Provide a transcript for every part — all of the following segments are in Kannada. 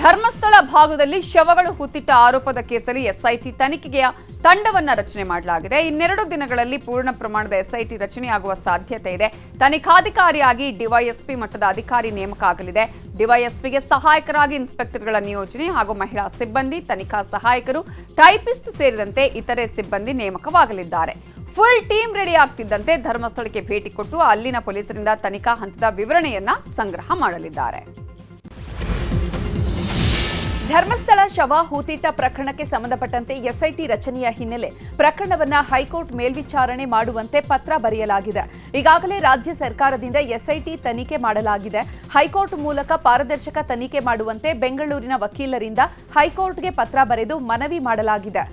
ಧರ್ಮಸ್ಥಳ ಭಾಗದಲ್ಲಿ ಶವಗಳು ಹೂತಿಟ್ಟ ಆರೋಪದ ಕೇಸಲ್ಲಿ ಎಸ್ಐಟಿ ತನಿಖೆಗೆ ತಂಡವನ್ನ ರಚನೆ ಮಾಡಲಾಗಿದೆ. ಇನ್ನೆರಡು ದಿನಗಳಲ್ಲಿ ಪೂರ್ಣ ಪ್ರಮಾಣದ ಎಸ್ಐಟಿ ರಚನೆಯಾಗುವ ಸಾಧ್ಯತೆ ಇದೆ. ತನಿಖಾಧಿಕಾರಿಯಾಗಿ ಡಿವೈಎಸ್ಪಿ ಮಟ್ಟದ ಅಧಿಕಾರಿ ನೇಮಕ ಆಗಲಿದೆ. ಡಿವೈಎಸ್ಪಿಗೆ ಸಹಾಯಕರಾಗಿ ಇನ್ಸ್ಪೆಕ್ಟರ್ಗಳ ನಿಯೋಜನೆ ಹಾಗೂ ಮಹಿಳಾ ಸಿಬ್ಬಂದಿ, ತನಿಖಾ ಸಹಾಯಕರು, ಟೈಪಿಸ್ಟ್ ಸೇರಿದಂತೆ ಇತರೆ ಸಿಬ್ಬಂದಿ ನೇಮಕವಾಗಲಿದ್ದಾರೆ. ಫುಲ್ ಟೀಮ್ ರೆಡಿ ಆಗ್ತಿದ್ದಂತೆ ಧರ್ಮಸ್ಥಳಕ್ಕೆ ಭೇಟಿ ಕೊಟ್ಟು ಅಲ್ಲಿನ ಪೊಲೀಸರಿಂದ ತನಿಖಾ ಹಂತದ ವಿವರಣೆಯನ್ನ ಸಂಗ್ರಹ ಮಾಡಲಿದ್ದಾರೆ. ಧರ್ಮಸ್ಥಳ ಶವ ಹೂತಿಟ್ಟ ಪ್ರಕರಣಕ್ಕೆ ಸಂಬಂಧಪಟ್ಟಂತೆ ಎಸ್ಐಟಿ ರಚನೆಯ ಹಿನ್ನೆಲೆ ಪ್ರಕರಣವನ್ನು ಹೈಕೋರ್ಟ್ ಮೇಲ್ವಿಚಾರಣೆ ಮಾಡುವಂತೆ ಪತ್ರ ಬರೆಯಲಾಗಿದೆ. ಈಗಾಗಲೇ ರಾಜ್ಯ ಸರ್ಕಾರದಿಂದ ಎಸ್ಐಟಿ ತನಿಖೆ ಮಾಡಲಾಗಿದೆ. ಹೈಕೋರ್ಟ್ ಮೂಲಕ ಪಾರದರ್ಶಕ ತನಿಖೆ ಮಾಡುವಂತೆ ಬೆಂಗಳೂರಿನ ವಕೀಲರಿಂದ ಹೈಕೋರ್ಟ್ಗೆ ಪತ್ರ ಬರೆದು ಮನವಿ ಮಾಡಲಾಗಿದೆ.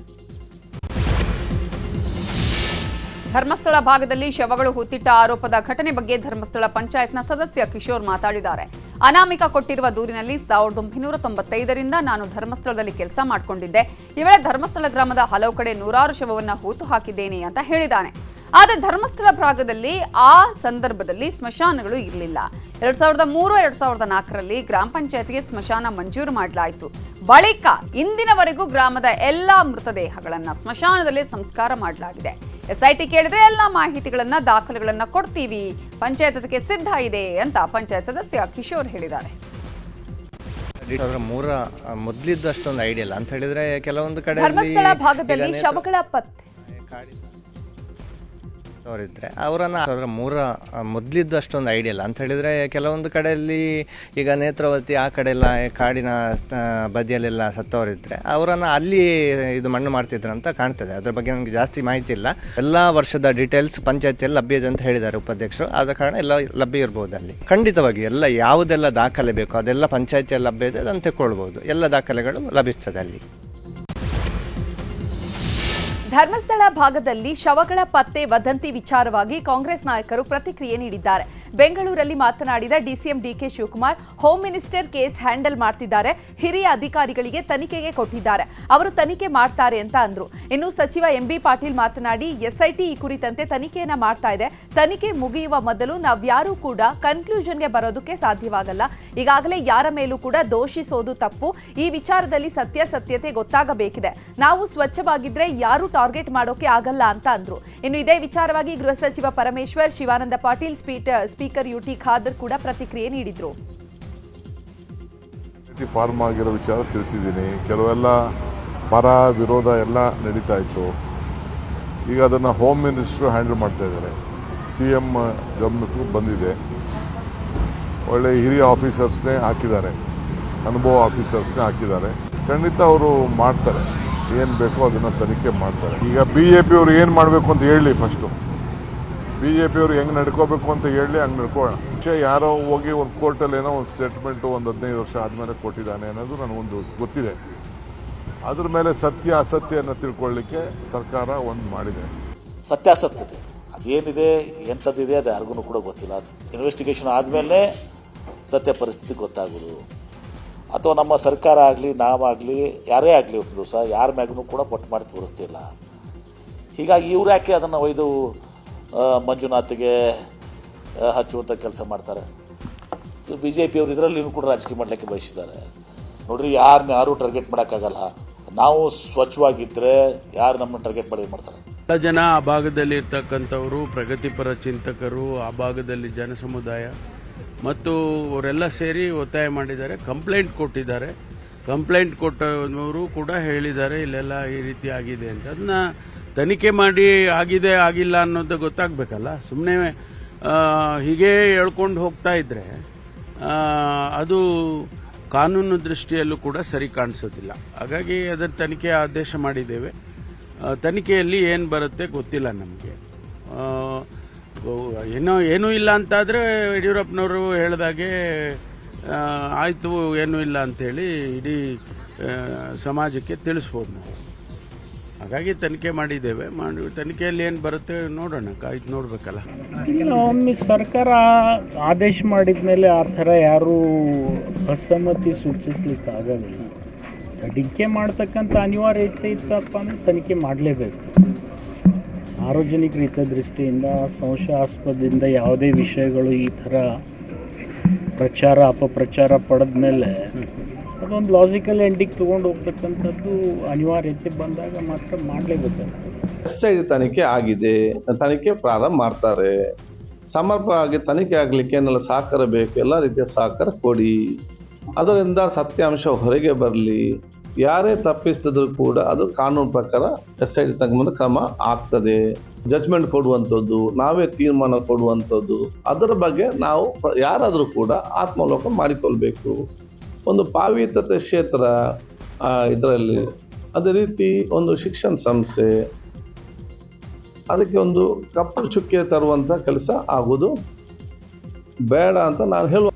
ಧರ್ಮಸ್ಥಳ ಭಾಗದಲ್ಲಿ ಶವಗಳು ಹೂತಿಟ್ಟ ಆರೋಪದ ಘಟನೆ ಬಗ್ಗೆ ಧರ್ಮಸ್ಥಳ ಪಂಚಾಯತ್ನ ಸದಸ್ಯ ಕಿಶೋರ್ ಮಾತಾಡಿದ್ದಾರೆ. ಅನಾಮಿಕ ಕೊಟ್ಟಿರುವ ದೂರಿನಲ್ಲಿ 1995ರಿಂದ ನಾನು ಧರ್ಮಸ್ಥಳದಲ್ಲಿ ಕೆಲಸ ಮಾಡಿಕೊಂಡಿದ್ದೆ. ಈ ವೇಳೆ ಧರ್ಮಸ್ಥಳ ಗ್ರಾಮದ ಹಲವು ಕಡೆ ನೂರಾರು ಶವವನ್ನು ಹೂತು ಹಾಕಿದ್ದೇನೆ ಅಂತ ಹೇಳಿದ್ದಾನೆ. ಆದರೆ ಧರ್ಮಸ್ಥಳ ಭಾಗದಲ್ಲಿ ಆ ಸಂದರ್ಭದಲ್ಲಿ ಸ್ಮಶಾನಗಳು ಇರಲಿಲ್ಲ. 2003-2004ರಲ್ಲಿ ಗ್ರಾಮ ಪಂಚಾಯತ್ಗೆ ಸ್ಮಶಾನ ಮಂಜೂರು ಮಾಡಲಾಯಿತು. ಬಳಿಕ ಇಂದಿನವರೆಗೂ ಗ್ರಾಮದ ಎಲ್ಲಾ ಮೃತದೇಹಗಳನ್ನ ಸ್ಮಶಾನದಲ್ಲಿ ಸಂಸ್ಕಾರ ಮಾಡಲಾಗಿದೆ. ಎಸ್ಐಟಿ ಕೇಳಿದ್ರೆ ಎಲ್ಲಾ ಮಾಹಿತಿಗಳನ್ನ, ದಾಖಲೆಗಳನ್ನ ಕೊಡ್ತೀವಿ, ಪಂಚಾಯತ್ ಅದಕ್ಕೆ ಸಿದ್ಧ ಇದೆ ಅಂತ ಪಂಚಾಯತ್ ಸದಸ್ಯ ಕಿಶೋರ್ ಹೇಳಿದ್ದಾರೆ. ಮೊದಲಿದ್ದು ಅಷ್ಟೊಂದು ಐಡಿಯಾ ಇಲ್ಲ ಅಂತ ಹೇಳಿದ್ರೆ ಕೆಲವೊಂದು ಕಡೆ ಧರ್ಮಸ್ಥಳ ಭಾಗದಲ್ಲಿ ಶವಗಳ ಪತ್ತೆ ಇದ್ರೆ ಅವರನ್ನ ಮೊದಲಿದ್ದು ಅಷ್ಟೊಂದು ಐಡಿಯಾ ಇಲ್ಲ ಅಂತ ಹೇಳಿದ್ರೆ ಕೆಲವೊಂದು ಕಡೆಯಲ್ಲಿ ಈಗ ನೇತ್ರಾವತಿ ಆ ಕಡೆ ಎಲ್ಲ ಕಾಡಿನ ಬದಿಯಲ್ಲೆಲ್ಲ ಸತ್ತವರಿದ್ರೆ ಅವರನ್ನು ಅಲ್ಲಿ ಇದು ಮಣ್ಣು ಮಾಡ್ತಿದ್ರು ಅಂತ ಕಾಣ್ತದೆ. ಅದ್ರ ಬಗ್ಗೆ ನನಗೆ ಜಾಸ್ತಿ ಮಾಹಿತಿ ಇಲ್ಲ. ಎಲ್ಲ ವರ್ಷದ ಡೀಟೇಲ್ಸ್ ಪಂಚಾಯತಿಯಲ್ಲಿ ಲಭ್ಯ ಇದೆ ಅಂತ ಹೇಳಿದ್ದಾರೆ ಉಪಾಧ್ಯಕ್ಷರು. ಆದ ಕಾರಣ ಎಲ್ಲ ಲಭ್ಯ ಇರ್ಬೋದು. ಅಲ್ಲಿ ಖಂಡಿತವಾಗಿ ಎಲ್ಲ ಯಾವುದೆಲ್ಲ ದಾಖಲೆ ಬೇಕು ಅದೆಲ್ಲ ಪಂಚಾಯತಿಯಲ್ಲಿ ಲಭ್ಯ ಇದೆ, ಅದನ್ನು ತೆಕ್ಕೊಳ್ಬೋದು. ಎಲ್ಲ ದಾಖಲೆಗಳು ಲಭಿಸ್ತದೆ ಅಲ್ಲಿ. ಧರ್ಮಸ್ಥಳ ಭಾಗದಲ್ಲಿ ಶವಗಳ ಪತ್ತೆ ವದಂತಿ ವಿಚಾರವಾಗಿ ಕಾಂಗ್ರೆಸ್ ನಾಯಕರು ಪ್ರತಿಕ್ರಿಯೆ ನೀಡಿದ್ದಾರೆ. ಬೆಂಗಳೂರಲ್ಲಿ ಮಾತನಾಡಿದ DCM DK Shivakumar, home minister case handle ಮಾಡ್ತಿದ್ದಾರೆ, ಹಿರಿಯ ಅಧಿಕಾರಿಗಳಿಗೆ ತನಿಖೆಗೆ ಕೊಟ್ಟಿದ್ದಾರೆ, ಅವರು ತನಿಖೆ ಮಾಡ್ತಾರೆ ಅಂತ ಅಂದ್ರು. ಇನ್ನು ಸಚಿವ ಎಂಬಿ ಪಾಟೀಲ್ ಮಾತನಾಡಿ, ಎಸ್ಐಟಿ ಈ ಕುರಿತಂತೆ ತನಿಖೆಯನ್ನ ಮಾಡ್ತಾ ಇದೆ. ತನಿಖೆ ಮುಗಿಯುವ ಮೊದಲು ನಾವ್ಯಾರೂ ಕೂಡ ಕನ್ಕ್ಲೂಷನ್ಗೆ ಬರೋದಕ್ಕೆ ಸಾಧ್ಯವಾಗಲ್ಲ. ಈಗಾಗಲೇ ಯಾರ ಮೇಲೂ ಕೂಡ ದೋಷಿಸೋದು ತಪ್ಪು. ಈ ವಿಚಾರದಲ್ಲಿ ಸತ್ಯಾಸತ್ಯತೆ ಗೊತ್ತಾಗಬೇಕಿದೆ. ನಾವು ಸ್ವಚ್ಛವಾಗಿದ್ರೆ ಯಾರು ಟಾರ್ಗೆಟ್ ಮಾಡೋಕೆ ಆಗಲ್ಲ ಅಂತ ಅಂದ್ರು. ಇನ್ನು ಇದೇ ವಿಚಾರವಾಗಿ ಗೃಹ ಸಚಿವ ಪರಮೇಶ್ವರ್, ಶಿವಾನಂದ ಪಾಟೀಲ್, ಸ್ಪೀಕರ್ ಯುಟಿ ಖಾದರ್ ಕೂಡ ಪ್ರತಿಕ್ರಿಯೆ ನೀಡಿದ್ರು. ಫಾರ್ಮ್ ಆಗಿರೋ ವಿಚಾರ ತಿಳಿಸಿದ್ದೀನಿ. ಕೆಲವೆಲ್ಲ ಪರ ವಿರೋಧ ಎಲ್ಲ ನಡೀತಾ ಇತ್ತು. ಈಗ ಅದನ್ನು ಹೋಮ್ ಮಿನಿಸ್ಟ್ರು ಹ್ಯಾಂಡಲ್ ಮಾಡ್ತಾ ಇದ್ದಾರೆ. CM ಗಮನಕ್ಕೂ ಬಂದಿದೆ. ಒಳ್ಳೆ ಹಿರಿಯ ಆಫೀಸರ್ಸ್ನೇ ಹಾಕಿದ್ದಾರೆ, ಅನುಭವ ಆಫೀಸರ್ಸ್ನೇ ಹಾಕಿದ್ದಾರೆ. ಖಂಡಿತ ಅವರು ಮಾಡ್ತಾರೆ, ಏನು ಬೇಕೋ ಅದನ್ನು ತನಿಖೆ ಮಾಡ್ತಾರೆ. ಈಗ BJP ಅವರು ಏನು ಮಾಡಬೇಕು ಅಂತ ಹೇಳಿ, ಫಸ್ಟು BJP ಅವರು ಹೆಂಗೆ ನಡ್ಕೋಬೇಕು ಅಂತ ಹೇಳಿ ಹಂಗೆ ನಡ್ಕೊಳ್ಳೋಣ. ಯಾರೋ ಹೋಗಿ ಒಂದು ಕೋರ್ಟಲ್ಲಿ ಏನೋ ಒಂದು ಸ್ಟೇಟ್ಮೆಂಟು ಒಂದು 15 ವರ್ಷ ಆದಮೇಲೆ ಕೊಟ್ಟಿದ್ದಾನೆ ಅನ್ನೋದು ನನಗೊಂದು ಗೊತ್ತಿದೆ. ಅದ್ರ ಮೇಲೆ ಸತ್ಯ ಅಸತ್ಯನ ತಿಳ್ಕೊಳ್ಳಿಕ್ಕೆ ಸರ್ಕಾರ ಒಂದು ಮಾಡಿದೆ. ಸತ್ಯಾಸತ್ಯತೆ ಅದೇನಿದೆ, ಎಂಥದ್ದಿದೆ, ಅದು ಯಾರಿಗೂ ಕೂಡ ಗೊತ್ತಿಲ್ಲ. ಇನ್ವೆಸ್ಟಿಗೇಷನ್ ಆದಮೇಲೆ ಸತ್ಯ ಪರಿಸ್ಥಿತಿ ಗೊತ್ತಾಗೋದು. ಅಥವಾ ನಮ್ಮ ಸರ್ಕಾರ ಆಗಲಿ, ನಾವಾಗಲಿ, ಯಾರೇ ಆಗಲಿ ಒಂದು ದಿವಸ ಯಾರ ಮ್ಯಾಗೂ ಕೂಡ ಪಟ್ಟು ಮಾಡಿ ತೋರಿಸ್ತಿಲ್ಲ. ಹೀಗಾಗಿ ಇವ್ರು ಯಾಕೆ ಅದನ್ನು ಒಯ್ದು ಮಂಜುನಾಥ್ಗೆ ಹಚ್ಚುವಂಥ ಕೆಲಸ ಮಾಡ್ತಾರೆ? BJP ಅವರು ಇದರಲ್ಲಿ ಕೂಡ ರಾಜಕೀಯ ಮಾಡಲಿಕ್ಕೆ ಬಯಸಿದ್ದಾರೆ. ನೋಡ್ರಿ, ಯಾರು ಟಾರ್ಗೆಟ್ ಮಾಡೋಕ್ಕಾಗಲ್ಲ. ನಾವು ಸ್ವಚ್ಛವಾಗಿದ್ದರೆ ಯಾರು ನಮ್ಮನ್ನು ಟಾರ್ಗೆಟ್ ಮಾಡಿ ಮಾಡ್ತಾರೆ? ಎಲ್ಲ ಜನ ಆ ಭಾಗದಲ್ಲಿ ಇರ್ತಕ್ಕಂಥವರು ಪ್ರಗತಿಪರ ಚಿಂತಕರು, ಆ ಭಾಗದಲ್ಲಿ ಜನ ಸಮುದಾಯ ಮತ್ತು ಅವರೆಲ್ಲ ಸೇರಿ ಒತ್ತಾಯ ಮಾಡಿದ್ದಾರೆ, ಕಂಪ್ಲೇಂಟ್ ಕೊಟ್ಟಿದ್ದಾರೆ. ಕಂಪ್ಲೇಂಟ್ ಕೊಟ್ಟವರು ಕೂಡ ಹೇಳಿದ್ದಾರೆ ಇಲ್ಲೆಲ್ಲ ಈ ರೀತಿ ಆಗಿದೆ ಅಂತ. ಅದನ್ನ ತನಿಖೆ ಮಾಡಿ ಆಗಿದೆ ಆಗಿಲ್ಲ ಅನ್ನೋದು ಗೊತ್ತಾಗಬೇಕಲ್ಲ. ಸುಮ್ಮನೆ ಹೀಗೆ ಹೇಳ್ಕೊಂಡು ಹೋಗ್ತಾ ಇದ್ರೆ ಅದು ಕಾನೂನು ದೃಷ್ಟಿಯಲ್ಲೂ ಕೂಡ ಸರಿ ಕಾಣಿಸೋದಿಲ್ಲ. ಹಾಗಾಗಿ ಅದರ ತನಿಖೆ ಆದೇಶ ಮಾಡಿದ್ದೇವೆ. ತನಿಖೆಯಲ್ಲಿ ಏನು ಬರುತ್ತೆ ಗೊತ್ತಿಲ್ಲ ನಮಗೆ. ಏನೂ ಇಲ್ಲ ಅಂತಾದರೆ ಯಡಿಯೂರಪ್ಪನವರು ಹೇಳಿದಾಗೆ ಆಯಿತು, ಏನೂ ಇಲ್ಲ ಅಂಥೇಳಿ ಇಡೀ ಸಮಾಜಕ್ಕೆ ತಿಳಿಸ್ಬೋದು ನಾವು. ಹಾಗಾಗಿ ತನಿಖೆ ಮಾಡಿದ್ದೇವೆ. ತನಿಖೆಯಲ್ಲಿ ಏನು ಬರುತ್ತೆ ನೋಡೋಣ, ಕಾಯ್ದು ನೋಡಬೇಕಲ್ಲ. ಒಮ್ಮೆ ಸರ್ಕಾರ ಆದೇಶ ಮಾಡಿದ ಮೇಲೆ ಆ ಥರ ಯಾರೂ ಅಸಮ್ಮತಿ ಸೂಚಿಸ್ಲಿಕ್ಕೆ ಆಗೋದಿಲ್ಲ. ತನಿಖೆ ಮಾಡ್ತಕ್ಕಂಥ ಅನಿವಾರ್ಯತೆ ಇತ್ತಪ್ಪ ಅಂದರೆ ತನಿಖೆ ಮಾಡಲೇಬೇಕು. ಸಾರ್ವಜನಿಕರ ಹಿತದೃಷ್ಟಿಯಿಂದ ಸಂಶಯಾಸ್ಪದದಿಂದ ಯಾವುದೇ ವಿಷಯಗಳು ಈ ಥರ ಪ್ರಚಾರ ಅಪಪ್ರಚಾರ ಪಡೆದ ಮೇಲೆ ಅದೊಂದು ಲಾಜಿಕಲ್ ಎಂಡಿಗೆ ತೊಗೊಂಡು ಹೋಗ್ತಕ್ಕಂಥದ್ದು ಅನಿವಾರ್ಯತೆ ಬಂದಾಗ ಮಾತ್ರ ಮಾಡಲೇಬೇಕಾಗ್ತದೆ. SIT ತನಿಖೆ ಆಗಿದೆ, ತನಿಖೆ ಪ್ರಾರಂಭ ಮಾಡ್ತಾರೆ. ಸಮರ್ಪಕವಾಗಿ ತನಿಖೆ ಆಗಲಿಕ್ಕೆ ಏನೆಲ್ಲ ಸಹಕಾರ ಬೇಕು, ಎಲ್ಲ ರೀತಿಯ ಸಹಕಾರ ಕೊಡಿ. ಅದರಿಂದ ಸತ್ಯಾಂಶ ಹೊರಗೆ ಬರಲಿ. ಯಾರೇ ತಪ್ಪಿಸಿದ್ರು ಕೂಡ ಅದು ಕಾನೂನು ಪ್ರಕಾರ SIT ತಗೊಂಡು ಕ್ರಮ ಆಗ್ತದೆ. ಜಡ್ಜ್ಮೆಂಟ್ ಕೊಡುವಂಥದ್ದು, ನಾವೇ ತೀರ್ಮಾನ ಕೊಡುವಂಥದ್ದು, ಅದರ ಬಗ್ಗೆ ನಾವು ಯಾರಾದರೂ ಕೂಡ ಆತ್ಮಾವಲೋಕನ ಮಾಡಿಕೊಳ್ಬೇಕು. ಒಂದು ಪಾವಿತ್ರತೆ ಕ್ಷೇತ್ರ ಇದರಲ್ಲಿ, ಅದೇ ರೀತಿ ಒಂದು ಶಿಕ್ಷಣ ಸಂಸ್ಥೆ, ಅದಕ್ಕೆ ಒಂದು ಕಪ್ಪು ಚುಕ್ಕೆ ತರುವಂಥ ಕೆಲಸ ಆಗೋದು ಬೇಡ ಅಂತ ನಾನು ಹೇಳುವ.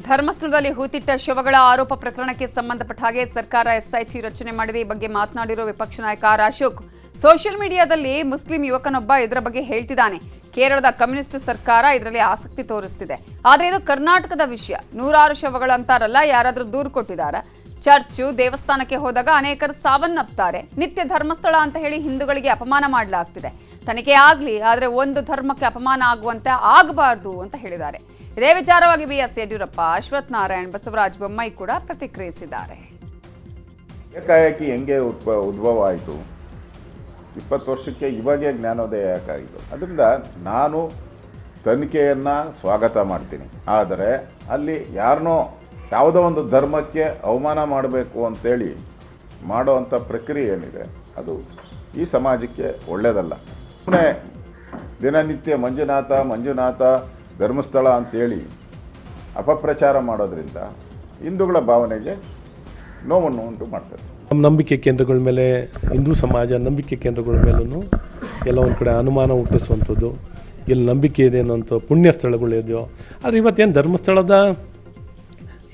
ಧರ್ಮಸ್ಥಳದಲ್ಲಿ ಹೂತಿಟ್ಟ ಶವಗಳ ಆರೋಪ ಪ್ರಕರಣಕ್ಕೆ ಸಂಬಂಧಪಟ್ಟ ಹಾಗೆ ಸರ್ಕಾರ SIT ರಚನೆ ಮಾಡಿದೆ. ಈ ಬಗ್ಗೆ ಮಾತನಾಡಿರೋ ವಿಪಕ್ಷ ನಾಯಕ ಅಶೋಕ್, ಸೋಷಿಯಲ್ ಮೀಡಿಯಾದಲ್ಲಿ ಮುಸ್ಲಿಂ ಯುವಕನೊಬ್ಬ ಇದರ ಬಗ್ಗೆ ಹೇಳ್ತಿದ್ದಾನೆ. ಕೇರಳದ ಕಮ್ಯುನಿಸ್ಟ್ ಸರ್ಕಾರ ಇದರಲ್ಲಿ ಆಸಕ್ತಿ ತೋರಿಸ್ತಿದೆ, ಆದರೆ ಇದು ಕರ್ನಾಟಕದ ವಿಷಯ. 100 ಶವಗಳಂತಾರಲ್ಲ, ಯಾರಾದರೂ ದೂರು ಕೊಟ್ಟಿದ್ದಾರೆ. ಚರ್ಚು ದೇವಸ್ಥಾನಕ್ಕೆ ಹೋದಾಗ ಅನೇಕರು ಸಾವನ್ನಪ್ತಾರೆ. ನಿತ್ಯ ಧರ್ಮಸ್ಥಳ ಅಂತ ಹೇಳಿ ಹಿಂದೂಗಳಿಗೆ ಅಪಮಾನ ಮಾಡಲಾಗ್ತಿದೆ. ತನಿಖೆ ಆಗಲಿ, ಆದರೆ ಒಂದು ಧರ್ಮಕ್ಕೆ ಅಪಮಾನ ಆಗುವಂತೆ ಆಗಬಾರ್ದು ಅಂತ ಹೇಳಿದ್ದಾರೆ. ಇದೇ ವಿಚಾರವಾಗಿ BS ಯಡಿಯೂರಪ್ಪ, ಅಶ್ವಥ್ ನಾರಾಯಣ್, ಬಸವರಾಜ ಬೊಮ್ಮಾಯಿ ಕೂಡ ಪ್ರತಿಕ್ರಿಯಿಸಿದ್ದಾರೆ. ಏಕಾಏಕಿ ಹೆಂಗೆ ಉದ್ಭವ ಆಯಿತು? 20 ವರ್ಷಕ್ಕೆ ಇವಾಗೇ ಜ್ಞಾನೋದಯ ಯಾಕಾಯಿತು? ಅದರಿಂದ ನಾನು ತನಿಖೆಯನ್ನು ಸ್ವಾಗತ ಮಾಡ್ತೀನಿ. ಆದರೆ ಅಲ್ಲಿ ಯಾರನ್ನೋ ಯಾವುದೋ ಒಂದು ಧರ್ಮಕ್ಕೆ ಅವಮಾನ ಮಾಡಬೇಕು ಅಂತೇಳಿ ಮಾಡೋವಂಥ ಪ್ರಕ್ರಿಯೆ ಏನಿದೆ ಅದು ಈ ಸಮಾಜಕ್ಕೆ ಒಳ್ಳೆಯದಲ್ಲ. ಸುಮ್ಮನೆ ದಿನನಿತ್ಯ ಮಂಜುನಾಥ ಧರ್ಮಸ್ಥಳ ಅಂತೇಳಿ ಅಪಪ್ರಚಾರ ಮಾಡೋದ್ರಿಂದ ಹಿಂದೂಗಳ ಭಾವನೆಗೆ ನೋವನ್ನು ಉಂಟು ಮಾಡ್ತದೆ. ನಮ್ಮ ನಂಬಿಕೆ ಕೇಂದ್ರಗಳ ಮೇಲೆ, ಹಿಂದೂ ಸಮಾಜ ನಂಬಿಕೆ ಕೇಂದ್ರಗಳ ಮೇಲೂ ಎಲ್ಲ ಒಂದು ಕಡೆ ಅನುಮಾನ ಹುಟ್ಟಿಸುವಂಥದ್ದು, ಎಲ್ಲಿ ನಂಬಿಕೆ ಇದೆ ಅನ್ನೋಂಥ ಪುಣ್ಯ ಸ್ಥಳಗಳಿದೆಯೋ. ಆದರೆ ಇವತ್ತೇನು ಧರ್ಮಸ್ಥಳದ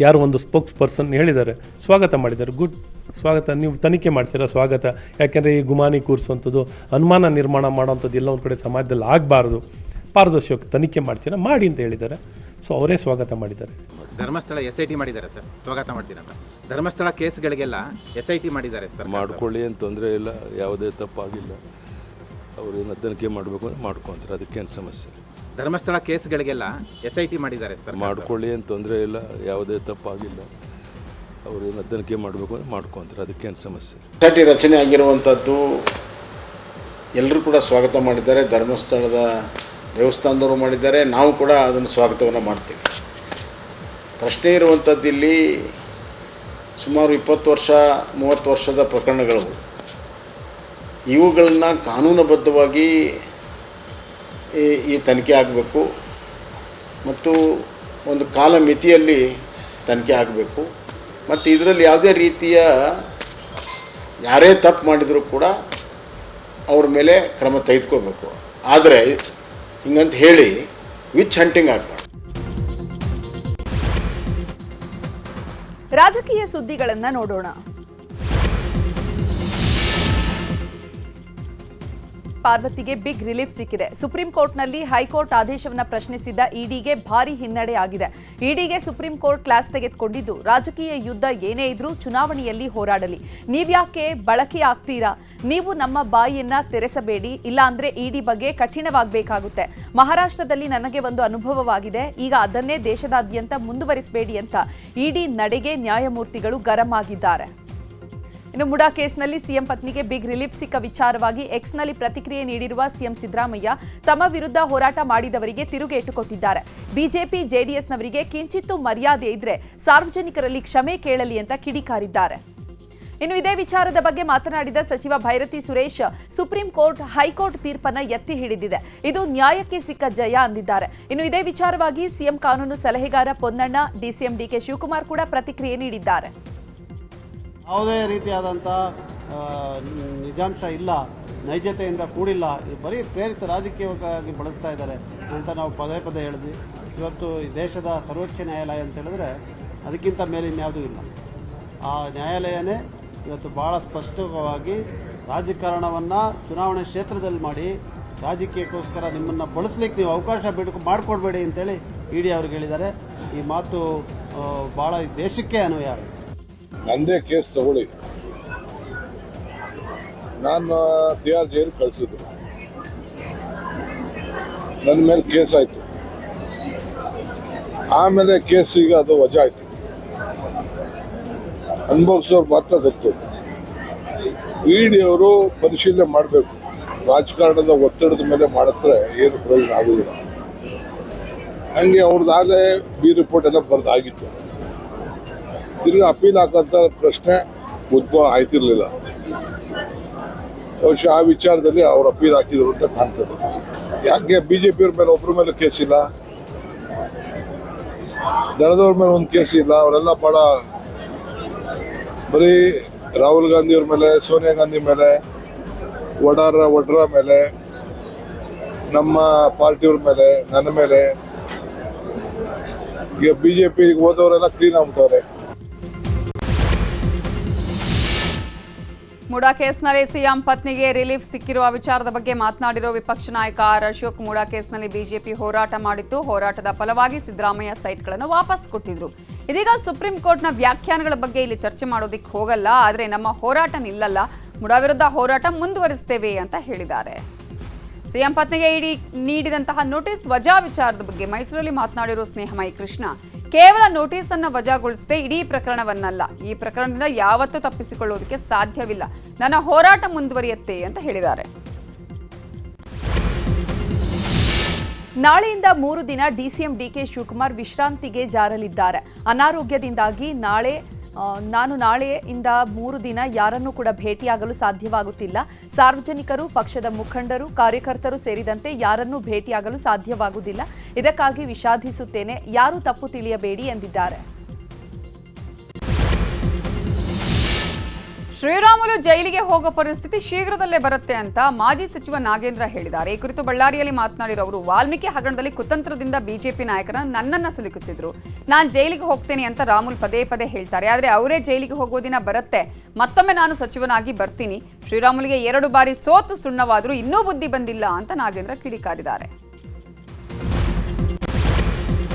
ಯಾರು ಒಂದು ಸ್ಪೋಕ್ಸ್ ಪರ್ಸನ್ ಹೇಳಿದ್ದಾರೆ, ಸ್ವಾಗತ ಮಾಡಿದ್ದಾರೆ, ಗುಡ್, ಸ್ವಾಗತ. ನೀವು ತನಿಖೆ ಮಾಡ್ತೀರಾ, ಸ್ವಾಗತ. ಯಾಕೆಂದರೆ ಈ ಗುಮಾನಿ ಕೂರಿಸುವಂಥದ್ದು, ಅನುಮಾನ ನಿರ್ಮಾಣ ಮಾಡೋವಂಥದ್ದು ಎಲ್ಲ ಒಂದು ಕಡೆ ಸಮಾಜದಲ್ಲಿ ಆಗಬಾರ್ದು. ಪಾರದರ್ಶಕ ತನಿಖೆ ಮಾಡ್ತೀರಾ, ಮಾಡಿ ಅಂತ ಹೇಳಿದ್ದಾರೆ. ಸೊ ಅವರೇ ಸ್ವಾಗತ ಮಾಡಿದ್ದಾರೆ. ಧರ್ಮಸ್ಥಳ SIT ಮಾಡಿದ್ದಾರೆ ಸರ್, ಸ್ವಾಗತ ಮಾಡ್ತೀರಂತ. ಧರ್ಮಸ್ಥಳ ಕೇಸ್ಗಳಿಗೆಲ್ಲ SIT ಮಾಡಿದ್ದಾರೆ ಸರ್. ಮಾಡ್ಕೊಳ್ಳಿ ಅಂತ ತೊಂದರೆ ಇಲ್ಲ, ಯಾವುದೇ ತಪ್ಪಾಗಿಲ್ಲ. ಅವ್ರೇನು ತನಿಖೆ ಮಾಡಬೇಕು ಮಾಡ್ಕೊತಾರೆ, ಅದಕ್ಕೇನು ಸಮಸ್ಯೆ. ಧರ್ಮಸ್ಥಳ ಕೇಸ್ಗಳಿಗೆಲ್ಲ SIT ಮಾಡಿದ್ದಾರೆ ಸರ್. ಮಾಡ್ಕೊಳ್ಳಿ ಅಂತ ತೊಂದರೆ ಇಲ್ಲ, ಯಾವುದೇ ತಪ್ಪಾಗಿಲ್ಲ. ಅವ್ರೇನು ತನಿಖೆ ಮಾಡಬೇಕು ಮಾಡ್ಕೊತಾರೆ, ಅದಕ್ಕೇನು ಸಮಸ್ಯೆ. SIT ರಚನೆ ಆಗಿರುವಂಥದ್ದು ಎಲ್ಲರೂ ಕೂಡ ಸ್ವಾಗತ ಮಾಡಿದ್ದಾರೆ. ಧರ್ಮಸ್ಥಳದ ದೇವಸ್ಥಾನದವರು ಮಾಡಿದ್ದಾರೆ, ನಾವು ಕೂಡ ಅದನ್ನು ಸ್ವಾಗತವನ್ನು ಮಾಡ್ತೀವಿ. ಪ್ರಶ್ನೆ ಇರುವಂಥದ್ದು ಇಲ್ಲಿ ಸುಮಾರು 20 ವರ್ಷ 30 ವರ್ಷದ ಪ್ರಕರಣಗಳು. ಇವುಗಳನ್ನ ಕಾನೂನುಬದ್ಧವಾಗಿ ಈ ತನಿಖೆ ಆಗಬೇಕು ಮತ್ತು ಒಂದು ಕಾಲ ಮಿತಿಯಲ್ಲಿ ತನಿಖೆ ಆಗಬೇಕು. ಮತ್ತು ಇದರಲ್ಲಿ ಯಾವುದೇ ರೀತಿಯ ಯಾರೇ ತಪ್ಪು ಮಾಡಿದರೂ ಕೂಡ ಅವ್ರ ಮೇಲೆ ಕ್ರಮ ತೆಗೆದುಕೋಬೇಕು. ಆದರೆ ಹಿಂಗಂತ ಹೇಳಿ ವಿಚ್ ಹಂಟಿಂಗ್ ಆಗಬಾರ್ದು. ರಾಜಕೀಯ ಸುದ್ದಿಗಳನ್ನು ನೋಡೋಣ. ಪಾರ್ವತಿಗೆ ಬಿಗ್ ರಿಲೀಫ್ ಸಿಕ್ಕಿದೆ. ಸುಪ್ರೀಂ ಕೋರ್ಟ್ನಲ್ಲಿ ಹೈಕೋರ್ಟ್ ಆದೇಶವನ್ನು ಪ್ರಶ್ನಿಸಿದ್ದ ಇಡಿಗೆ ಭಾರಿ ಹಿನ್ನಡೆ ಆಗಿದೆ. ಇಡಿಗೆ ಸುಪ್ರೀಂ ಕೋರ್ಟ್ ಕ್ಲಾಸ್ ತೆಗೆದುಕೊಂಡಿದ್ದು, ರಾಜಕೀಯ ಯುದ್ಧ ಏನೇ ಇದ್ರೂ ಚುನಾವಣೆಯಲ್ಲಿ ಹೋರಾಡಲಿ, ನೀವ್ಯಾಕೆ ಬಳಕೆ ಆಗ್ತೀರಾ, ನೀವು ನಮ್ಮ ಬಾಯಿಯನ್ನ ತೆರೆಸಬೇಡಿ, ಇಲ್ಲಾಂದ್ರೆ ಇಡಿ ಬಗ್ಗೆ ಕಠಿಣವಾಗಬೇಕಾಗುತ್ತೆ. ಮಹಾರಾಷ್ಟ್ರದಲ್ಲಿ ನನಗೆ ಒಂದು ಅನುಭವವಾಗಿದೆ, ಈಗ ಅದನ್ನೇ ದೇಶದಾದ್ಯಂತ ಮುಂದುವರಿಸಬೇಡಿ ಅಂತ ಇಡಿ ನಡೆಗೆ ನ್ಯಾಯಮೂರ್ತಿಗಳು ಗರಂ ಆಗಿದ್ದಾರೆ. ಇನ್ನು ಮುಡಾ ಕೇಸ್ನಲ್ಲಿ ಸಿಎಂ ಪತ್ನಿಗೆ ಬಿಗ್ ರಿಲೀಫ್ ಸಿಕ್ಕ ವಿಚಾರವಾಗಿ ಎಕ್ಸ್ನಲ್ಲಿ ಪ್ರತಿಕ್ರಿಯೆ ನೀಡಿರುವ ಸಿಎಂ ಸಿದ್ದರಾಮಯ್ಯ, ತಮ್ಮ ವಿರುದ್ಧ ಹೋರಾಟ ಮಾಡಿದವರಿಗೆ ತಿರುಗೇಟು ಕೊಟ್ಟಿದ್ದಾರೆ. ಬಿಜೆಪಿ ಜೆಡಿಎಸ್ನವರಿಗೆ ಕಿಂಚಿತ್ತೂ ಮರ್ಯಾದೆ ಇದ್ರೆ ಸಾರ್ವಜನಿಕರಲ್ಲಿ ಕ್ಷಮೆ ಕೇಳಲಿ ಅಂತ ಕಿಡಿಕಾರಿದ್ದಾರೆ. ಇನ್ನು ಇದೇ ವಿಚಾರದ ಬಗ್ಗೆ ಮಾತನಾಡಿದ ಸಚಿವ Byrathi Suresh, supreme court high court ತೀರ್ಪನ್ನ ಎತ್ತಿ ಹಿಡಿದಿದೆ, ಇದು ನ್ಯಾಯಕ್ಕೆ ಸಿಕ್ಕ ಜಯ ಅಂದಿದ್ದಾರೆ. ಇನ್ನು ಇದೇ ವಿಚಾರವಾಗಿ ಸಿಎಂ ಕಾನೂನು ಸಲಹೆಗಾರ ಪೊನ್ನಣ್ಣ, ಡಿಸಿಎಂ ಡಿಕೆ ಶಿವಕುಮಾರ್ ಕೂಡ ಪ್ರತಿಕ್ರಿಯೆ ನೀಡಿದ್ದಾರೆ. ಯಾವುದೇ ರೀತಿಯಾದಂಥ ನಿಜಾಂಶ ಇಲ್ಲ, ನೈಜತೆಯಿಂದ ಕೂಡಿಲ್ಲ, ಬರೀ ಪ್ರೇರಿತ ರಾಜಕೀಯವಾಗಿ ಬಳಸ್ತಾ ಇದ್ದಾರೆ ಅಂತ ನಾವು ಪದೇ ಪದೇ ಹೇಳಿದ್ವಿ. ಇವತ್ತು ದೇಶದ ಸರ್ವೋಚ್ಚ ನ್ಯಾಯಾಲಯ ಅಂತ ಹೇಳಿದ್ರೆ ಅದಕ್ಕಿಂತ ಮೇಲೆ ಇನ್ಯಾವುದೂ ಇಲ್ಲ. ಆ ನ್ಯಾಯಾಲಯನೇ ಇವತ್ತು ಭಾಳ ಸ್ಪಷ್ಟವಾಗಿ ರಾಜಕಾರಣವನ್ನು ಚುನಾವಣೆ ಕ್ಷೇತ್ರದಲ್ಲಿ ಮಾಡಿ ರಾಜಕೀಯಕ್ಕೋಸ್ಕರ ನಿಮ್ಮನ್ನು ಬಳಸಲಿಕ್ಕೆ ನೀವು ಅವಕಾಶ ಮಾಡಿಕೊಡ್ಬೇಡಿ ಅಂತೇಳಿ ಇಡಿ ಅವ್ರಿಗೆ ಹೇಳಿದ್ದಾರೆ. ಈ ಮಾತು ಭಾಳ ದೇಶಕ್ಕೆ ಅನ್ವಯ ಆಗುತ್ತೆ. ನಂದೇ ಕೇಸ್ ತಗೊಳ್ಳಿ, ನಾನು ತಿಹಾರ್ ಜೈಲು ಕಳಿಸಿದ್ರು, ನನ್ನ ಮೇಲೆ ಕೇಸ್ ಆಯಿತು. ಆಮೇಲೆ ಕೇಸ್ ಈಗ ಅದು ವಜಾ ಆಯ್ತು. ಅನುಭವಿಸೋರು ಮಾತ್ರ ಗೊತ್ತು. ಇಡಿಯವರು ಪರಿಶೀಲನೆ ಮಾಡಬೇಕು. ರಾಜಕಾರಣದ ಒತ್ತಡದ ಮೇಲೆ ಮಾಡಿದ್ರೆ ಏನು ಪ್ರಯೋಜನ ಆಗುದಿಲ್ಲ. ಹಂಗೆ ಅವ್ರದ್ದಾಗಲೇ ಬಿ ರಿಪೋರ್ಟ್ ಎಲ್ಲ ಬರೆದಾಗಿತ್ತು. ತಿರ್ಗಿ ಅಪೀಲ್ ಹಾಕೋಂಥ ಪ್ರಶ್ನೆ ಉದ್ಭವ ಆಯ್ತಿರ್ಲಿಲ್ಲ. ಬಹುಶಃ ಆ ವಿಚಾರದಲ್ಲಿ ಅವ್ರು ಅಪೀಲ್ ಹಾಕಿದ್ರು ಅಂತ ಕಾಣ್ತದೆ. ಯಾಕೆ ಬಿಜೆಪಿಯವ್ರ ಮೇಲೆ ಒಬ್ಬರ ಮೇಲೆ ಕೇಸ್ ಇಲ್ಲ, ದಳದವ್ರ ಮೇಲೆ ಒಂದು ಕೇಸ್ ಇಲ್ಲ. ಅವರೆಲ್ಲ ಭಾಳ ಬರೀ ರಾಹುಲ್ ಗಾಂಧಿಯವ್ರ ಮೇಲೆ, ಸೋನಿಯಾ ಗಾಂಧಿ ಮೇಲೆ, ವಡ್ರ ಮೇಲೆ, ನಮ್ಮ ಪಾರ್ಟಿಯವ್ರ ಮೇಲೆ, ನನ್ನ ಮೇಲೆ. ಈಗ ಬಿಜೆಪಿ ಹೋದವರೆಲ್ಲ ಕ್ಲೀನ್ ಆಗ್ಬಿಟ್ಟವ್ರೆ. ಮುಡಾ ಕೇಸ್ನಲ್ಲಿ ಸಿಎಂ ಪತ್ನಿಗೆ ರಿಲೀಫ್ ಸಿಕ್ಕಿರುವ ವಿಚಾರದ ಬಗ್ಗೆ ಮಾತನಾಡಿರೋ ವಿಪಕ್ಷ ನಾಯಕ ಆರ್ ಅಶೋಕ್, ಮುಡಾ ಕೇಸ್ನಲ್ಲಿ ಬಿಜೆಪಿ ಹೋರಾಟ ಮಾಡಿತ್ತು. ಹೋರಾಟದ ಫಲವಾಗಿ ಸಿದ್ದರಾಮಯ್ಯ ಸೈಟ್ಗಳನ್ನು ವಾಪಸ್ ಕೊಟ್ಟಿದ್ರು. ಇದೀಗ ಸುಪ್ರೀಂ ಕೋರ್ಟ್ನ ವ್ಯಾಖ್ಯಾನಗಳ ಬಗ್ಗೆ ಇಲ್ಲಿ ಚರ್ಚೆ ಮಾಡೋದಿಕ್ಕೆ ಹೋಗಲ್ಲ, ಆದರೆ ನಮ್ಮ ಹೋರಾಟ ನಿಲ್ಲಲ್ಲ, ಮುಡಾ ವಿರುದ್ಧ ಹೋರಾಟ ಮುಂದುವರಿಸ್ತೇವೆ ಅಂತ ಹೇಳಿದ್ದಾರೆ. ಸಿಎಂ ಪತ್ನಿಗೆ ಇಡಿ ನೀಡಿದಂತಹ ನೋಟಿಸ್ ವಜಾ ವಿಚಾರದ ಬಗ್ಗೆ ಮೈಸೂರಲ್ಲಿ ಮಾತನಾಡಿರೋ ಸ್ನೇಹಮಯಿ ಕೃಷ್ಣ, ಕೇವಲ ನೋಟಿಸ್ ಅನ್ನು ವಜಾಗೊಳಿಸದೆ ಇಡೀ ಪ್ರಕರಣವನ್ನಲ್ಲ, ಈ ಪ್ರಕರಣದಿಂದ ಯಾವತ್ತೂ ತಪ್ಪಿಸಿಕೊಳ್ಳುವುದಕ್ಕೆ ಸಾಧ್ಯವಿಲ್ಲ, ನನ್ನ ಹೋರಾಟ ಮುಂದುವರಿಯುತ್ತೆ ಅಂತ ಹೇಳಿದ್ದಾರೆ. ನಾಳೆಯಿಂದ 3 ದಿನ ಡಿಸಿಎಂ ಡಿಕೆ ಶಿವಕುಮಾರ್ ವಿಶ್ರಾಂತಿಗೆ ಜಾರಲಿದ್ದಾರೆ. ಅನಾರೋಗ್ಯದಿಂದಾಗಿ ನಾನು ನಾಳೆಯಿಂದ 3 ದಿನ ಯಾರನ್ನೂ ಕೂಡ ಭೇಟಿಯಾಗಲು ಸಾಧ್ಯವಾಗುತ್ತಿಲ್ಲ. ಸಾರ್ವಜನಿಕರು, ಪಕ್ಷದ ಮುಖಂಡರು, ಕಾರ್ಯಕರ್ತರು ಸೇರಿದಂತೆ ಯಾರನ್ನೂ ಭೇಟಿಯಾಗಲು ಸಾಧ್ಯವಾಗುವುದಿಲ್ಲ. ಇದಕ್ಕಾಗಿ ವಿಷಾದಿಸುತ್ತೇನೆ, ಯಾರೂ ತಪ್ಪು ತಿಳಿಯಬೇಡಿ ಎಂದಿದ್ದಾರೆ. ಶ್ರೀರಾಮುಲು ಜೈಲಿಗೆ ಹೋಗೋ ಪರಿಸ್ಥಿತಿ ಶೀಘ್ರದಲ್ಲೇ ಬರುತ್ತೆ ಅಂತ ಮಾಜಿ ಸಚಿವ ನಾಗೇಂದ್ರ ಹೇಳಿದ್ದಾರೆ. ಈ ಕುರಿತು ಬಳ್ಳಾರಿಯಲ್ಲಿ ಮಾತನಾಡಿರೋ ಅವರು, ವಾಲ್ಮೀಕಿ ಹಗರಣದಲ್ಲಿ ಕುತಂತ್ರದಿಂದ ಬಿಜೆಪಿ ನಾಯಕರನ್ನ ನನ್ನನ್ನ ಸಿಲುಕಿಸಿದ್ರು, ನಾನು ಜೈಲಿಗೆ ಹೋಗ್ತೇನೆ ಅಂತ ರಾಮುಲ್ ಪದೇ ಪದೇ ಹೇಳ್ತಾರೆ. ಆದರೆ ಅವರೇ ಜೈಲಿಗೆ ಹೋಗೋ ದಿನ ಬರುತ್ತೆ, ಮತ್ತೊಮ್ಮೆ ನಾನು ಸಚಿವನಾಗಿ ಬರ್ತೀನಿ. ಶ್ರೀರಾಮುಲಿಗೆ 2 ಬಾರಿ ಸೋತು ಸುಣ್ಣವಾದರೂ ಇನ್ನೂ ಬುದ್ಧಿ ಬಂದಿಲ್ಲ ಅಂತ ನಾಗೇಂದ್ರ ಕಿಡಿಕಾರಿದ್ದಾರೆ.